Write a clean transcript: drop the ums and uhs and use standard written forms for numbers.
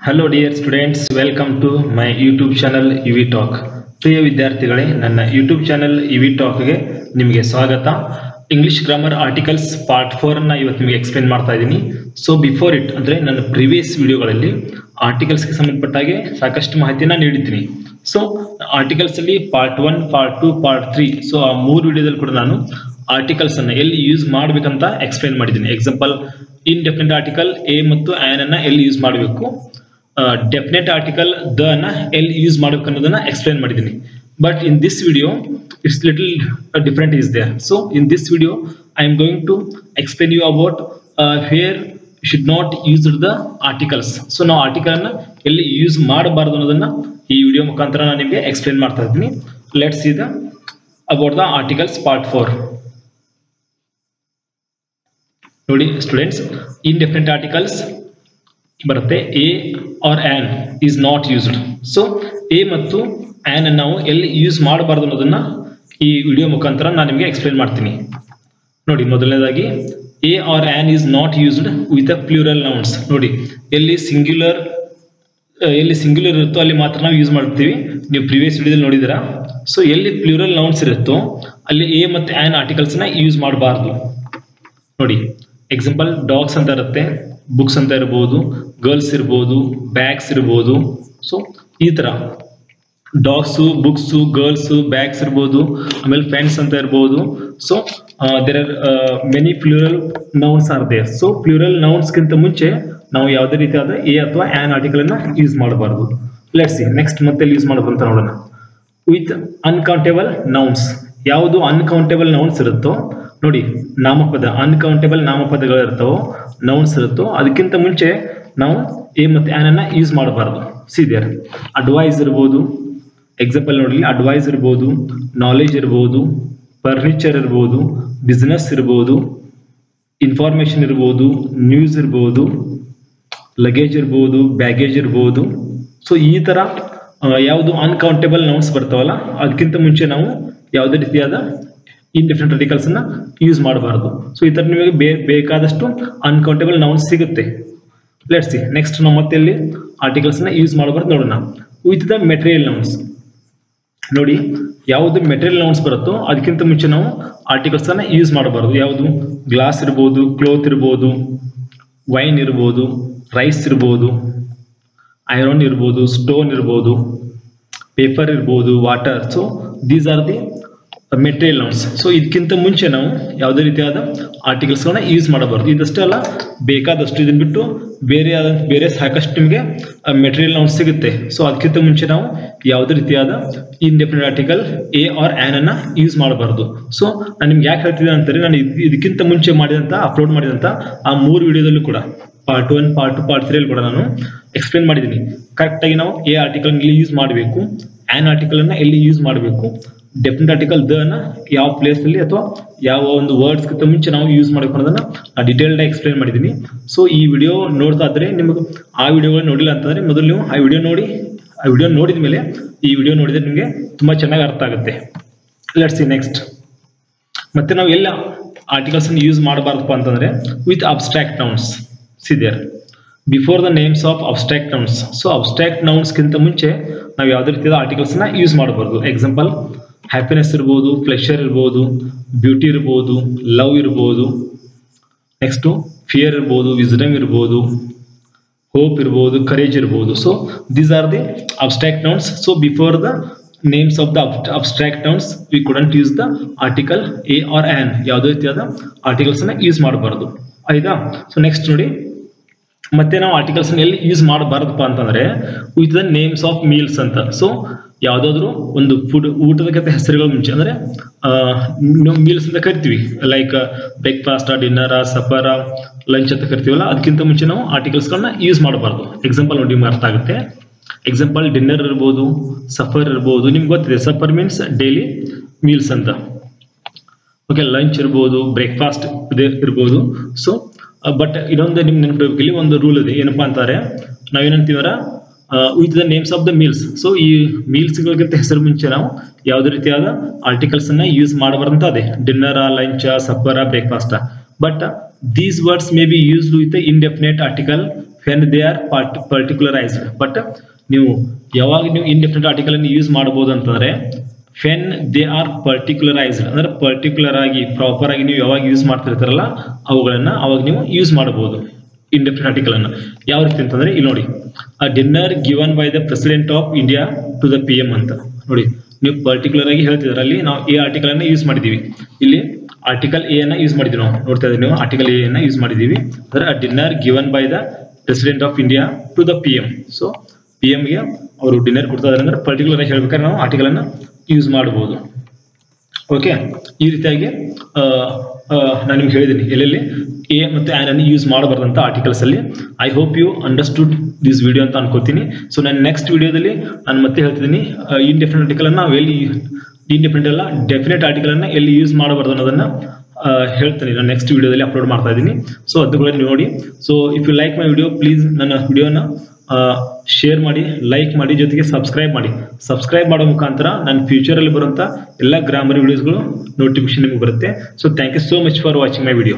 Hello dear students, welcome to my YouTube channel UV Talk. ಪ್ರಿಯ ವಿದ್ಯಾರ್ಥಿಗಳೇ, ನನ್ನ YouTube channel UV Talk ಗೆ ನಿಮಗೆ ಸ್ವಾಗತ. ಇಂಗ್ಲಿಷ್ ಗ್ರಾಮರ್ ಆರ್ಟಿಕಲ್ಸ್ ಪಾರ್ಟ್ 4 ಅನ್ನು ಇವತ್ತು ನಿಮಗೆ ಎಕ್ಸ್ಪ್ಲೇನ್ ಮಾಡ್ತಾ ಇದ್ದೀನಿ. ಸೊ ಬಿಫೋರ್ ಇಟ್ ಅಂದ್ರೆ ನನ್ನ ಪ್ರೀವಿಯಸ್ ವಿಡಿಯೋಗಳಲ್ಲಿ ಆರ್ಟಿಕಲ್ಸ್ ಗೆ ಸಂಬಂಧಪಟ್ಟ ಹಾಗೆ ಸಾಕಷ್ಟು ಮಾಹಿತಿಯನ್ನು ನೀಡಿದ್ದೀನಿ. ಸೊ ಆರ್ಟಿಕಲ್ಸ್ ಅಲ್ಲಿ ಪಾರ್ಟ್ 1, ಪಾರ್ಟ್ 2, ಪಾರ್ಟ್ 3 ಸೊ ಆ ಮೂರು ವಿಡಿಯೋದಲ್ಲಿ ಕೂಡ ನಾನು ಆರ್ಟಿಕಲ್ಸ್ ಅನ್ನು ಎಲ್ಲಿ ಯೂಸ್ ಮಾಡಬೇಕಂತ ಎಕ್ಸ್ಪ್ಲೇನ್ ಮಾಡಿದ್ದೀನಿ. ಎಕ್ಸಾಂಪಲ್ ಇನ್ಡೆಫಿನಿಟ್ ಆರ್ಟಿಕಲ್ ಎ ಮತ್ತು ಆನ್ ಅನ್ನ ಎಲ್ಲಿ ಯೂಸ್ ಮಾಡಬೇಕು, ಡೆಫಿನೆಟ್ ಆರ್ಟಿಕಲ್ ದ ಅನ್ನ ಎಲ್ಲಿ ಯೂಸ್ ಮಾಡಬೇಕು ಅನ್ನೋದನ್ನ ಎಕ್ಸ್ಪ್ಲೇನ್ ಮಾಡಿದ್ದೀನಿ. But in this video it's little different is there. So in this video I am going to explain you about where should not use the articles. So ನಾವು article ಅನ್ನ ಎಲ್ಲಿ use ಮಾಡಬಾರದು ಅನ್ನೋದನ್ನ ಈ video ಮುಖಾಂತರ ನಾನು ನಿಮಗೆ ಎಕ್ಸ್ಪ್ಲೇನ್ ಮಾಡ್ತಾ ಇದ್ದೀನಿ. Let's see the about the articles part 4. ನೋಡಿ ಸ್ಟೂಡೆಂಟ್ಸ್, ಇನ್ಡೆಫಿನಿಟ್ ಆರ್ಟಿಕಲ್ಸ್ ಬರುತ್ತೆ a or an is not used. So a ಮತ್ತು ಆನ್ ನಾವು ಎಲ್ಲಿ ಯೂಸ್ ಮಾಡಬಾರ್ದು ಅನ್ನೋದನ್ನ ಈ ವಿಡಿಯೋ ಮುಖಾಂತರ ನಾನು ನಿಮಗೆ ಎಕ್ಸ್ಪ್ಲೇನ್ ಮಾಡ್ತೀನಿ. ನೋಡಿ, ಮೊದಲನೇದಾಗಿ a or an is not used with a plural nouns. ನೋಡಿ, ಎಲ್ಲಿ ಸಿಂಗ್ಯುಲರ್ ಇರುತ್ತೋ ಅಲ್ಲಿ ಮಾತ್ರ ನಾವು ಯೂಸ್ ಮಾಡ್ತೀವಿ. ನೀವು ಪ್ರೀವಿಯಸ್ ವಿಡಿಯೋದಲ್ಲಿ ನೋಡಿದಿರಾ. ಸೊ ಎಲ್ಲಿ ಪ್ಲೂರಲ್ ನೌನ್ಸ್ ಇರುತ್ತೋ ಅಲ್ಲಿ ಎ ಮತ್ತು ಆನ್ ಆರ್ಟಿಕಲ್ಸ್ ನ ಯೂಸ್ ಮಾಡಬಾರ್ದು. ನೋಡಿ, ಎಕ್ಸಾಂಪಲ್ ಡಾಗ್ಸ್ ಅಂತ ಇರುತ್ತೆ, ಬುಕ್ಸ್ ಅಂತ ಇರ್ಬೋದು, ಗರ್ಲ್ಸ್ ಇರ್ಬೋದು, ಬ್ಯಾಗ್ಸ್ ಇರ್ಬೋದು. ಸೊ ಈ ತರ ಡಾಗ್ಸು, ಬುಕ್ಸು, ಗರ್ಲ್ಸು, ಬ್ಯಾಗ್ಸ್ ಇರ್ಬೋದು, ಆಮೇಲೆ ಫ್ರೆಂಡ್ಸ್ ಅಂತ ಇರ್ಬೋದು. So there are many plural nouns are there. So plural ನೌನ್ಸ್ಗಿಂತ ಮುಂಚೆ ನಾವು ಯಾವುದೇ ರೀತಿಯಾದ ಎ ಅಥವಾ ಆನ್ ಆರ್ಟಿಕಲ್ ಅನ್ನ ಯೂಸ್ ಮಾಡಬಾರ್ದು. ಲೆಟ್ಸ್ ಸಿ ನೆಕ್ಸ್ಟ್ ಮತ್ತೆ ಯೂಸ್ ಮಾಡೋದು ಅಂತ ನೋಡೋಣ. With uncountable nouns. ಯಾವುದು ಅನ್ಕೌಂಟೇಬಲ್ ನೌನ್ಸ್ ಇರುತ್ತೋ, ನೋಡಿ ನಾಮಪದ, ಅನ್ಕೌಂಟೇಬಲ್ ನಾಮಪದಗಳು ಇರ್ತಾವೋ, ನೌನ್ಸ್ ಇರುತ್ತೋ, ಅದಕ್ಕಿಂತ ಮುಂಚೆ ನಾವು ಎ ಮತ್ತು ಆನ್ ಅನ್ನ ಯೂಸ್ ಮಾಡಬಾರ್ದು. ಸಿದೇರ್ ಅಡ್ವೈಸ್ ಇರ್ಬೋದು, ಎಕ್ಸಾಂಪಲ್ ನೋಡಿ, ಅಡ್ವೈಸ್ ಇರ್ಬೋದು, ನಾಲೆಜ್ ಇರ್ಬೋದು, ಫರ್ನಿಚರ್ ಇರ್ಬೋದು, ಬಿಸ್ನೆಸ್ ಇರ್ಬೋದು, ಇನ್ಫಾರ್ಮೇಶನ್ ಇರ್ಬೋದು, ನ್ಯೂಸ್ ಇರ್ಬೋದು, ಲಗೇಜ್ ಇರ್ಬೋದು, ಬ್ಯಾಗೇಜ್ ಇರ್ಬೋದು. ಸೊ ಈ ತರ ಯಾವುದು ಅನ್ಕೌಂಟೇಬಲ್ ನೌನ್ಸ್ ಬರ್ತಾವಲ್ಲ ಅದಕ್ಕಿಂತ ಮುಂಚೆ ನಾವು ಯಾವುದೇ ರೀತಿಯಾದ ಇನ್ಡೆಫಿನಿಟ್ ಆರ್ಟಿಕಲ್ಸ್ ಅನ್ನ ಯೂಸ್ ಮಾಡಬಾರದು. ಸೊ ಈ ತರ ನಿಮಗೆ ಬೇಕಾದಷ್ಟು ಅನ್ಕೌಂಟೇಬಲ್ ನೌನ್ಸ್ ಸಿಗುತ್ತೆ. ಲೆಟ್ಸ್ ಸಿ ನೆಕ್ಸ್ಟ್ ನಾವು ಮತ್ತೆ ಇಲ್ಲಿ ಆರ್ಟಿಕಲ್ಸ್ ನ ಯೂಸ್ ಮಾಡಬಾರ್ದು ನೋಡೋಣ. With the material nouns. ನೋಡಿ, ಯಾವುದು ಮೆಟೀರಿಯಲ್ ನೌನ್ಸ್ ಬರುತ್ತೋ ಅದಕ್ಕಿಂತ ಮುಂಚೆ ನಾವು ಆರ್ಟಿಕಲ್ಸ್ ಅನ್ನ ಯೂಸ್ ಮಾಡಬಾರದು. ಯಾವುದು ಗ್ಲಾಸ್ ಇರ್ಬೋದು, ಕ್ಲೋತ್ ಇರ್ಬೋದು, ವೈನ್ ಇರ್ಬೋದು, ರೈಸ್ ಇರ್ಬೋದು, ಐರನ್ ಇರ್ಬೋದು, ಸ್ಟೋನ್ ಇರ್ಬೋದು, ಪೇಪರ್ ಇರ್ಬೋದು, water. So these are the material nouns. So ಇದಕ್ಕಿಂತ ಮುಂಚೆ ನಾವು ಯಾವುದೇ ರೀತಿಯಾದ ಆರ್ಟಿಕಲ್ಸ್ ಗಳನ್ನ ಯೂಸ್ ಮಾಡಬಾರ್ದು. ಇದಷ್ಟೇ ಅಲ್ಲ, ಬೇಕಾದಷ್ಟು ಇದನ್ನ ಬಿಟ್ಟು ಬೇರೆ ಸಾಕಷ್ಟು ನಿಮಗೆ ಮೆಟೀರಿಯಲ್ ನೌನ್ಸ್ ಸಿಗುತ್ತೆ. ಸೊ ಅದಕ್ಕಿಂತ ಮುಂಚೆ ನಾವು ಯಾವುದೇ ರೀತಿಯಾದ indefinite article a or an ಅನ್ನ ಯೂಸ್ ಮಾಡಬಾರ್ದು. ಸೊ ನಾನು ನಿಮ್ಗೆ ಯಾಕೆ ಹೇಳ್ತಿದ್ದೇನೆ ಅಂತಾರೆ, ನಾನು ಇದಕ್ಕಿಂತ ಮುಂಚೆ ಅಪ್ಲೋಡ್ ಮಾಡಿದಂತ ಆ 3 ವಿಡಿಯೋದಲ್ಲೂ ಕೂಡ ಪಾರ್ಟ್ 1, ಪಾರ್ಟ್ 2, ಪಾರ್ಟ್ 3 ಅಲ್ಲಿ ಕೂಡ ನಾನು ಎಕ್ಸ್ಪ್ಲೇನ್ ಮಾಡಿದ್ದೀನಿ. ಕರೆಕ್ಟ್ ಆಗಿ ನಾವು ಎ ಆರ್ಟಿಕಲ್ ಎಲ್ಲಿ ಯೂಸ್ ಮಾಡಬೇಕು, ಆನ್ ಆರ್ಟಿಕಲ್ ಅನ್ನ ಎಲ್ಲಿ ಯೂಸ್ ಮಾಡಬೇಕು, ಡೆಫಿನೆಟ್ ಆರ್ಟಿಕಲ್ ದ ನ ಯಾವ ಪ್ಲೇಸ್ ಅಲ್ಲಿ ಅಥವಾ ಯಾವ ಒಂದು ವರ್ಡ್ಸ್ ಗಿಂತ ಮುಂಚೆ ನಾವು ಯೂಸ್ ಮಾಡಬೇಕು ಅನ್ನೋದನ್ನ ಡೀಟೇಲ್ಡ್ ಆಗಿ ಎಕ್ಸ್ಪ್ಲೇನ್ ಮಾಡಿದ್ದೀನಿ. ಸೊ ಈ ವಿಡಿಯೋ ನೋಡ್ತಾ ಇದ್ರೆ ನಿಮಗೆ ಆ ವಿಡಿಯೋಗಳು ನೋಡಿಲ್ಲ ಅಂತಂದ್ರೆ ಮೊದಲು ನೀವು ಆ ವಿಡಿಯೋ ನೋಡಿದ ಮೇಲೆ ಈ ವಿಡಿಯೋ ನೋಡಿದ್ರೆ ನಿಮಗೆ ತುಂಬಾ ಚೆನ್ನಾಗಿ ಅರ್ಥ ಆಗುತ್ತೆ. Let's see next. ಮತ್ತೆ ನಾವು ಎಲ್ಲ ಆರ್ಟಿಕಲ್ಸ್ ಅನ್ನು ಯೂಸ್ ಮಾಡಬಾರ್ದಪ್ಪ ಅಂತಂದ್ರೆ with abstract nouns. See there before the names of abstract nouns. So abstract nouns ಗಿಂತ ಮುಂಚೆ ನಾವು ಯಾವುದೇ ರೀತಿಯಾದ ಆರ್ಟಿಕಲ್ಸ್ ನ ಯೂಸ್ ಮಾಡಬಾರ್ದು. ಎಕ್ಸಾಂಪಲ್ ಹ್ಯಾಪಿನೆಸ್ ಇರ್ಬೋದು, ಪ್ಲೆಷರ್ ಇರ್ಬೋದು, ಬ್ಯೂಟಿ ಇರ್ಬೋದು, ಲವ್ ಇರ್ಬೋದು, ನೆಕ್ಸ್ಟ್ ಫಿಯರ್ ಇರ್ಬೋದು, ವಿಸ್ಡಮ್ ಇರ್ಬೋದು, ಹೋಪ್ ಇರ್ಬೋದು, ಕರೇಜ್ ಇರ್ಬೋದು. So these are the abstract nouns. So before the names of the abstract nouns V couldn't use the article a or an. ಯಾವುದೇ ರೀತಿಯಾದ ಆರ್ಟಿಕಲ್ಸ್ ನ ಯೂಸ್ ಮಾಡಬಾರ್ದು. ಆಯ್ತಾ? ಸೊ ನೆಕ್ಸ್ಟ್ ನೋಡಿ, ಮತ್ತೆ ನಾವು ಆರ್ಟಿಕಲ್ಸ್ ಎಲ್ಲಿ ಯೂಸ್ ಮಾಡಬಾರ್ದಪ್ಪ ಅಂತಂದ್ರೆ with the names of meals ಅಂತ. ಸೊ ಯಾವ್ದಾದ್ರು ಒಂದು ಫುಡ್, ಊಟದ ಹೆಸರುಗಳ ಮುಂಚೆ ಅಂದ್ರೆ ಮೀಲ್ಸ್ ಅಂತ ಕರಿತೀವಿ, like breakfast, dinner, suffer, lunch ಅಂತ ಕರಿತೀವಲ್ಲ, ಅದಕ್ಕಿಂತ ಮುಂಚೆ ನಾವು ಆರ್ಟಿಕಲ್ಸ್ ಗಳನ್ನ ಯೂಸ್ ಮಾಡಬಾರ್ದು. ಎಕ್ಸಾಂಪಲ್ ನೋಡಿ, ನಿಮ್ಗೆ ಅರ್ಥ ಆಗುತ್ತೆ. ಎಕ್ಸಾಂಪಲ್ ಡಿನ್ನರ್ ಇರ್ಬೋದು, ಸಫರ್ ಇರ್ಬೋದು, ನಿಮ್ಗೆ ಗೊತ್ತಿದೆ ಸಫರ್ ಮೀನ್ಸ್ ಡೈಲಿ ಮೀಲ್ಸ್ ಅಂತ. ಓಕೆ, ಲಂಚ್ ಇರ್ಬೋದು, ಬ್ರೇಕ್ಫಾಸ್ಟ್ ಇರ್ಬೋದು. ಸೊ ಬಟ್ ಇದೊಂದು ನಿಮ್ಗೆ ನೆನಪಿರ್ಬೇಕು, ಇಲ್ಲಿ ಒಂದು ರೂಲ್ ಇದೆ. ಏನಪ್ಪಾ ಅಂತಾರೆ, ನಾವೇನಂತೀವರ with the names of the meals. So ಈ ಮೀಲ್ಸ್ ಗಳಿಗಿಂತ ಹೆಸರು ಮುಂಚೆ ನಾವು ಯಾವುದೇ ರೀತಿಯಾದ ಆರ್ಟಿಕಲ್ಸ್ ಅನ್ನ ಯೂಸ್ ಮಾಡಬಾರಂತ ಅದೇ dinner, lunch, suffer, breakfast. But these words may be used with indefinite article when they are particularized. But ನೀವು ಯಾವಾಗ ನೀವು ಇಂಡೆಫಿನಿಟ್ ಆರ್ಟಿಕಲ್ ಅನ್ನು ಯೂಸ್ ಮಾಡಬಹುದು ಅಂತಂದ್ರೆ when they are particularized ಅಂದ್ರೆ ಪರ್ಟಿಕ್ಯುಲರ್ ಆಗಿ ಪ್ರಾಪರ್ ಆಗಿ ನೀವು ಯಾವಾಗ ಯೂಸ್ ಮಾಡ್ತಿರ್ತಾರಲ್ಲ ಅವುಗಳನ್ನ ಅವಾಗ ನೀವು ಯೂಸ್ ಮಾಡಬಹುದು ಇಂಡೆಫಿನಿಟ್ ಆರ್ಟಿಕಲ್ ಅನ್ನು. ಯಾವ ರೀತಿ ಅಂತಂದ್ರೆ ಇಲ್ಲಿ ನೋಡಿ, a dinner given by the president of India to the PM ಅಂತ ನೋಡಿ, ನೀವು ಪರ್ಟಿಕ್ಯುಲರ್ ಆಗಿ ಹೇಳ್ತಿದ್ರೆ ಅಲ್ಲಿ ನಾವು ಎ ಆರ್ಟಿಕಲ್ ಅನ್ನ ಯೂಸ್ ಮಾಡಿದೀವಿ. ಇಲ್ಲಿ ಆರ್ಟಿಕಲ್ ಎ ಅನ್ನ ಯೂಸ್ ಮಾಡಿದೀವಿ, ನಾವು ನೋಡ್ತಾ ಇದ್ದೀವಿ, ನೀವು ಆರ್ಟಿಕಲ್ ಎ ಅನ್ನ ಯೂಸ್ ಮಾಡಿದೀವಿ. ಅಂದ್ರೆ a dinner given by the president of India to the PM. So PM ಗೆ ಅವರು ಡಿನ್ನರ್ ಕೊಡ್ತಾ ಇದ್ದಾರೆ ಅಂದ್ರೆ ಪರ್ಟಿಕ್ಯುಲರ್ ಆಗಿ ಹೇಳ್ಬೇಕಾದ್ರೆ ನಾವು ಆರ್ಟಿಕಲ್ ಅನ್ನ ಯೂಸ್ ಮಾಡಬಹುದು. ಓಕೆ, ಈ ರೀತಿಯಾಗಿ ನಾನು ನಿಮ್ಗೆ ಹೇಳಿದ್ದೀನಿ ಎಲ್ಲೆಲ್ಲಿ ಎ ಮತ್ತು ಆನ್ ಅನ್ನು ಯೂಸ್ ಮಾಡಬಾರ್ದಂತ ಆರ್ಟಿಕಲ್ಸ್ ಅಲ್ಲಿ. I hope you understood this video ಅಂತ ಅನ್ಕೋತೀನಿ. ಸೊ ನಾನು ನೆಕ್ಸ್ಟ್ ವಿಡಿಯೋದಲ್ಲಿ ನಾನು ಮತ್ತೆ ಹೇಳ್ತಿದ್ದೀನಿ ಇಂಡೆಫಿನಿಟ್ ಆರ್ಟಿಕಲ್ ಅನ್ನ ನಾವು ಎಲ್ಲಿ, ಇಂಡೆಫಿನಿಟ್ ಅಲ್ಲ ಡೆಫಿನೆಟ್ ಆರ್ಟಿಕಲ್ ಅನ್ನ ಎಲ್ಲಿ ಯೂಸ್ ಮಾಡಬಾರ್ದು ಅನ್ನೋದನ್ನ ಹೇಳ್ತೀನಿ ನಾನು ನೆಕ್ಸ್ಟ್ ವಿಡಿಯೋದಲ್ಲಿ ಅಪ್ಲೋಡ್ ಮಾಡ್ತಾ ಇದ್ದೀನಿ. ಸೊ ಅದನ್ನ ನೋಡಿ. So if you like my video, please ನನ್ನ ವಿಡಿಯೋನ ಶೇರ್ ಮಾಡಿ, ಲೈಕ್ ಮಾಡಿ, ಜೊತೆಗೆ ಸಬ್ಸ್ಕ್ರೈಬ್ ಮಾಡಿ. ಸಬ್ಸ್ಕ್ರೈಬ್ ಮಾಡೋ ಮುಖಾಂತರ ನನ್ನ ಫ್ಯೂಚರಲ್ಲಿ ಬರುವಂಥ ಎಲ್ಲ ಗ್ರಾಮರ್ ವಿಡಿಯೋಸ್ಗಳು ನೋಟಿಫಿಕೇಶನ್ ನಿಮಗೆ ಬರುತ್ತೆ. So thank you so much for watching my video.